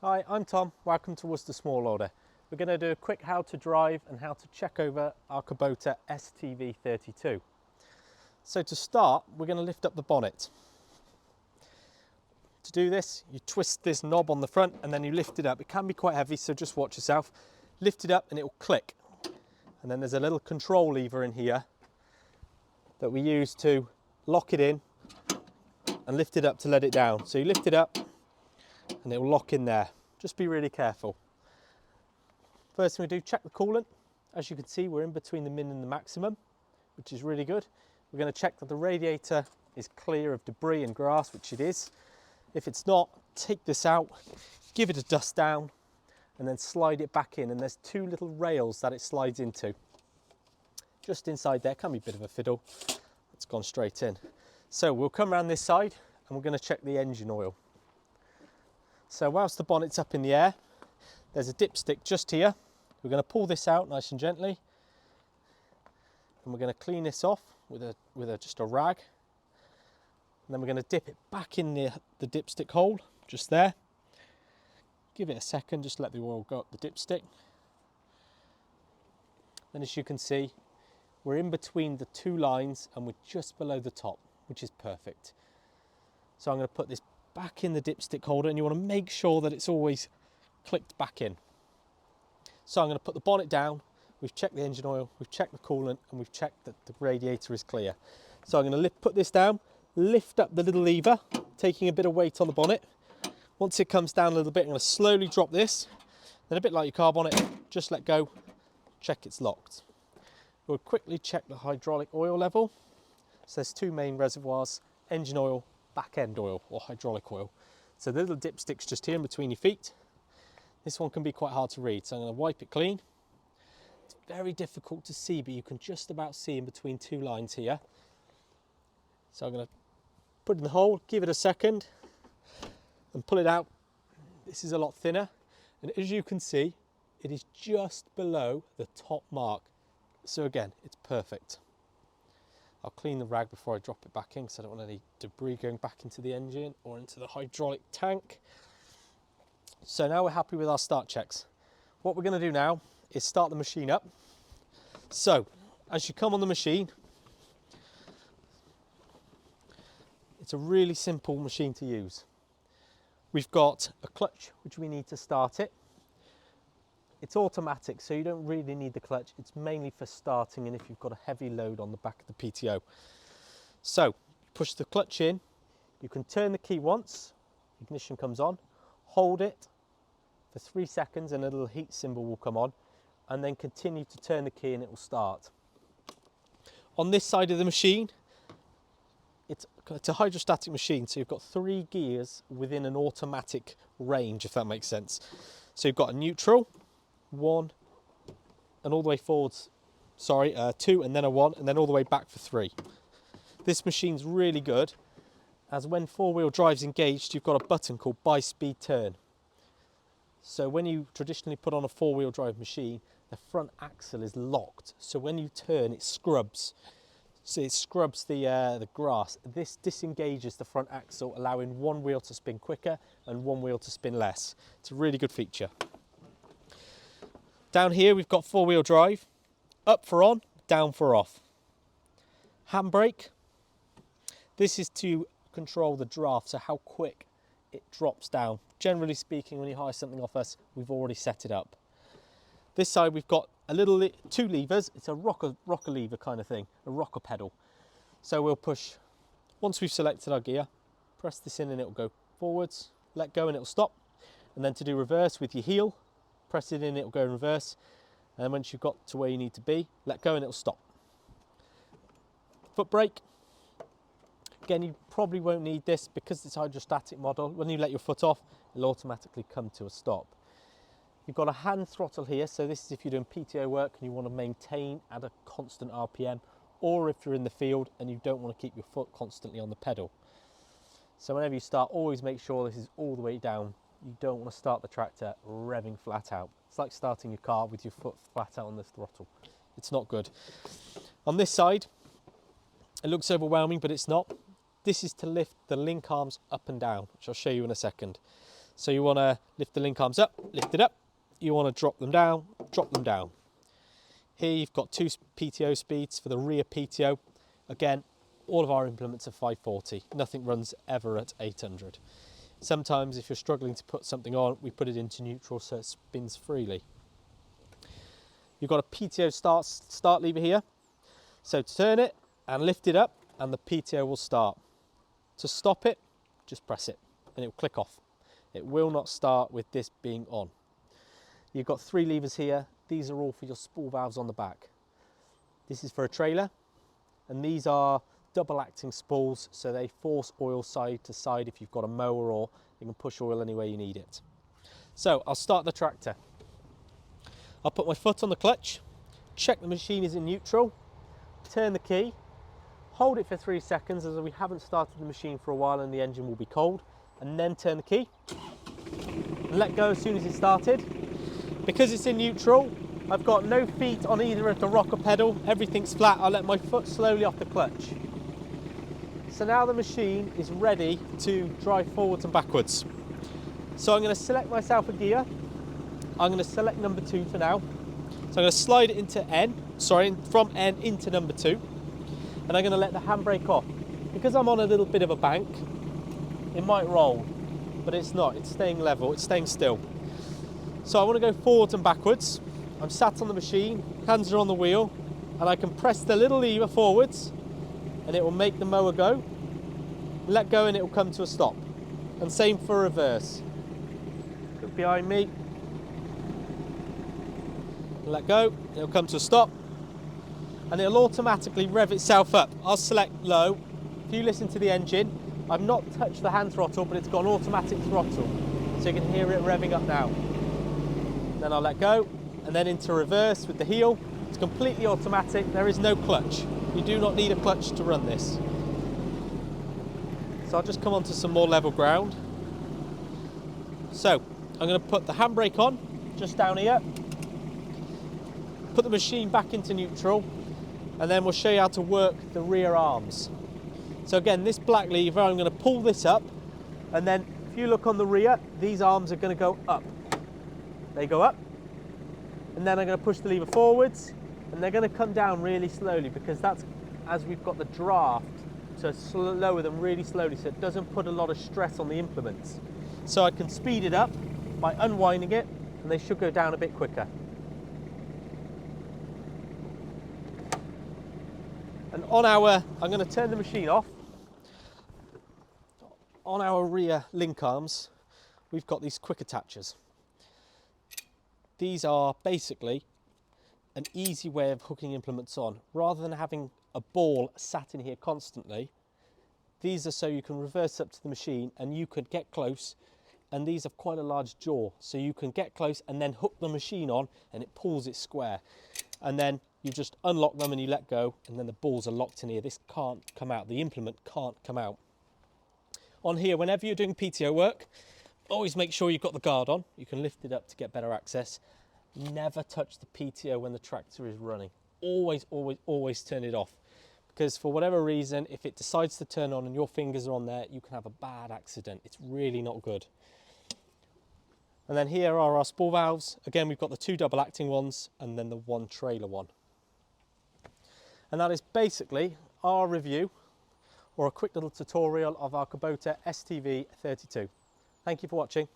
Hi, I'm Tom. Welcome to Worcester Small Order. We're going to do a quick how to drive and how to check over our Kubota STV32. So to start, we're going to lift up the bonnet. To do this, you twist this knob on the front and then you lift it up. It can be quite heavy, so just watch yourself. Lift it up and it will click. And then there's a little control lever in here that we use to lock it in and lift it up to let it down. So you lift it up and it will lock in there. Just be really careful. First thing we do, check the coolant. As you can see, we're in between the min and the maximum, which is really good. We're going to check that the radiator is clear of debris and grass, which it is. If it's not, take this out, give it a dust down, and then slide it back in. And there's two little rails that it slides into. Just inside there, can be a bit of a fiddle. It's gone straight in. So we'll come around this side and we're going to check the engine oil. So whilst the bonnet's up in the air, there's a dipstick just here. We're going to pull this out nice and gently, and we're going to clean this off with just a rag. And then we're going to dip it back in the dipstick hole, just there. Give it a second, just let the oil go up the dipstick. Then as you can see, we're in between the two lines and we're just below the top, which is perfect. So I'm going to put this back in the dipstick holder, and you want to make sure that it's always clicked back in. So I'm going to put the bonnet down. We've checked the engine oil, we've checked the coolant, and we've checked that the radiator is clear. So I'm going to put this down, lift up the little lever, taking a bit of weight on the bonnet. Once it comes down a little bit, I'm going to slowly drop this. Then a bit like your car bonnet, just let go, check it's locked. We'll quickly check the hydraulic oil level. So there's two main reservoirs, engine oil, back end oil or hydraulic oil. So the little dipstick's just here in between your feet. This one can be quite hard to read, so I'm going to wipe it clean. It's very difficult to see, but you can just about see in between two lines here. So I'm going to put it in the hole, give it a second and pull it out. This is a lot thinner, and as you can see, it is just below the top mark. So again, it's perfect. I'll clean the rag before I drop it back in, because I don't want any debris going back into the engine or into the hydraulic tank. So now we're happy with our start checks. What we're going to do now is start the machine up. So as you come on the machine, it's a really simple machine to use. We've got a clutch which we need to start it. It's automatic, so you don't really need the clutch. It's mainly for starting and if you've got a heavy load on the back of the PTO. So push the clutch in. You can turn the key once, ignition comes on, hold it for 3 seconds and a little heat symbol will come on, and then continue to turn the key and it will start. On this side of the machine, it's a hydrostatic machine, so you've got 3 gears within an automatic range, if that makes sense. So you've got a neutral, 1, and all the way forwards, 2 and then a 1, and then all the way back for 3. This machine's really good, as when 4-wheel drive's engaged, you've got a button called by speed turn. So when you traditionally put on a 4-wheel drive machine, the front axle is locked. So when you turn, it scrubs. So it scrubs the grass. This disengages the front axle, allowing one wheel to spin quicker and one wheel to spin less. It's a really good feature. Down here we've got 4-wheel drive, up for on, down for off. Handbrake, this is to control the draft, so how quick it drops down. Generally speaking, when you hire something off us, we've already set it up. This side we've got a little 2 levers, it's a rocker lever kind of thing, a rocker pedal. So we'll push, once we've selected our gear, press this in and it'll go forwards, let go and it'll stop. And then to do reverse with your heel, press it in, it'll go in reverse, and then once you've got to where you need to be, let go and it'll stop. Foot brake, again you probably won't need this because it's a hydrostatic model. When you let your foot off, it'll automatically come to a stop. You've got a hand throttle here, so this is if you're doing PTO work and you want to maintain at a constant RPM, or if you're in the field and you don't want to keep your foot constantly on the pedal. So whenever you start, always make sure this is all the way down. You don't want to start the tractor revving flat out. It's like starting your car with your foot flat out on the throttle. It's not good. On this side, it looks overwhelming, but it's not. This is to lift the link arms up and down, which I'll show you in a second. So you want to lift the link arms up, lift it up. You want to drop them down, drop them down. Here you've got 2 PTO speeds for the rear PTO. Again, all of our implements are 540. Nothing runs ever at 800. Sometimes if you're struggling to put something on, we put it into neutral so it spins freely. You've got a PTO start lever here. So turn it and lift it up and the PTO will start. To stop it, just press it and it will click off. It will not start with this being on. You've got 3 levers here. These are all for your spool valves on the back. This is for a trailer, and these are double acting spools, so they force oil side to side if you've got a mower, or you can push oil any way you need it. So I'll start the tractor. I'll put my foot on the clutch, check the machine is in neutral, turn the key, hold it for 3 seconds as we haven't started the machine for a while and the engine will be cold, and then turn the key and let go as soon as it started. Because it's in neutral, I've got no feet on either of the rocker pedal, everything's flat. I'll let my foot slowly off the clutch. So now the machine is ready to drive forwards and backwards. So I'm going to select myself a gear. I'm going to select number 2 for now. So I'm going to slide it into N, from N into number 2. And I'm going to let the handbrake off. Because I'm on a little bit of a bank, it might roll, but it's not. It's staying level, it's staying still. So I want to go forwards and backwards. I'm sat on the machine, hands are on the wheel, and I can press the little lever forwards and it will make the mower go. Let go and it will come to a stop. And same for reverse. Look behind me. Let go, it'll come to a stop. And it'll automatically rev itself up. I'll select low. If you listen to the engine, I've not touched the hand throttle, but it's got an automatic throttle. So you can hear it revving up now. Then I'll let go, and then into reverse with the heel. It's completely automatic, there is no clutch. You do not need a clutch to run this. So I'll just come onto some more level ground. So I'm going to put the handbrake on, just down here. Put the machine back into neutral, and then we'll show you how to work the rear arms. So again, this black lever, I'm going to pull this up, and then if you look on the rear, these arms are going to go up. They go up, and then I'm going to push the lever forwards, and they're going to come down really slowly, because that's as we've got the draft to lower them really slowly so it doesn't put a lot of stress on the implements. So I can speed it up by unwinding it, and they should go down a bit quicker. And on our, I'm going to turn the machine off. On our rear link arms, we've got these quick attachers. These are basically an easy way of hooking implements on. Rather than having a ball sat in here constantly, these are so you can reverse up to the machine and you could get close, and these have quite a large jaw, so you can get close and then hook the machine on and it pulls it square. And then you just unlock them and you let go, and then the balls are locked in here. This can't come out, the implement can't come out. On here, whenever you're doing PTO work, always make sure you've got the guard on. You can lift it up to get better access. Never touch the PTO when the tractor is running. Always, always, always turn it off. Because for whatever reason, if it decides to turn on and your fingers are on there, you can have a bad accident. It's really not good. And then here are our spool valves. Again, we've got the 2 double acting ones and then the 1 trailer one. And that is basically our review, or a quick little tutorial of our Kubota STV32. Thank you for watching.